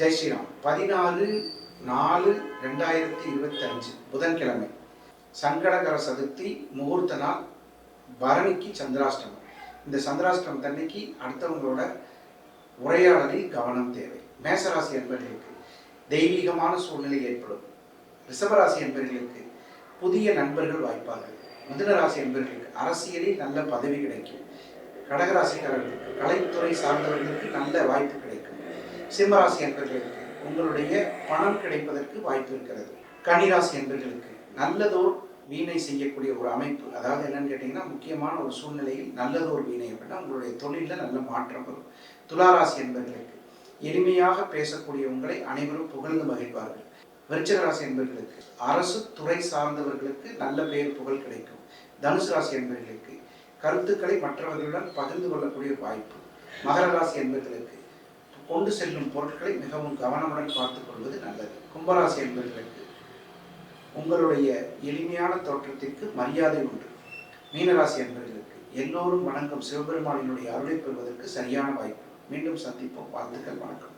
ஜெய் ஸ்ரீராம். 14/4/2025 புதன்கிழமை சங்கடகர சதுர்த்தி முகூர்த்த நாள். பரணிக்கு சந்திராஷ்டமம். இந்த சந்திராஷ்டமம் தன்னைக்கு அடுத்தவங்களோட உரையாடலில் கவனம் தேவை. மேசராசி என்பவர்களுக்கு தெய்வீகமான சூழ்நிலை ஏற்படும். ரிஷபராசி என்பவர்களுக்கு புதிய நண்பர்கள் வாய்ப்பார்கள். மிதுனராசி என்பவர்களுக்கு அரசியலில் நல்ல பதவி கிடைக்கும். கடகராசிக்காரர்களுக்கு கலைத்துறை சார்ந்தவர்களுக்கு நல்ல வாய்ப்பு கிடைக்கும். சிம்மராசி என்பவர்களுக்கு உங்களுடைய பணம் கிடைப்பதற்கு வாய்ப்பு இருக்கிறது. கன்னிராசி என்பவர்களுக்கு நல்லதோர் வீணை செய்யக்கூடிய ஒரு அமைப்பு. அதாவது என்னன்னு கேட்டிங்கன்னா, முக்கியமான ஒரு சூழ்நிலையில் நல்லதோர் வீணை அப்படின்னா உங்களுடைய தொழிலில் நல்ல மாற்றம் வரும். துளாராசி என்பவர்களுக்கு எளிமையாக பேசக்கூடிய உங்களை அனைவரும் புகழ்ந்து மகிழ்வார்கள். விருச்சிக ராசி என்பவர்களுக்கு அரசு துறை சார்ந்தவர்களுக்கு நல்ல பெயர் புகழ் கிடைக்கும். தனுசு ராசி என்பவர்களுக்கு கருத்துக்களை மற்றவர்களுடன் பகிர்ந்து கொள்ளக்கூடிய வாய்ப்பு. மகர ராசி என்பவர்களுக்கு கொண்டு செல்லும் பொருட்களை மிகவும் கவனமுடன் பார்த்துக் கொள்வது நல்லது. கும்பராசி என்பவர்களுக்கு உங்களுடைய எளிமையான தோற்றத்திற்கு மரியாதை உண்டு. மீனராசி என்பவர்களுக்கு எல்லோரும் வணங்கும் சிவபெருமானினுடைய அருளை பெறுவதற்கு சரியான வாய்ப்பு. மீண்டும் சந்திப்போம். வாழ்த்துக்கள். வணக்கம்.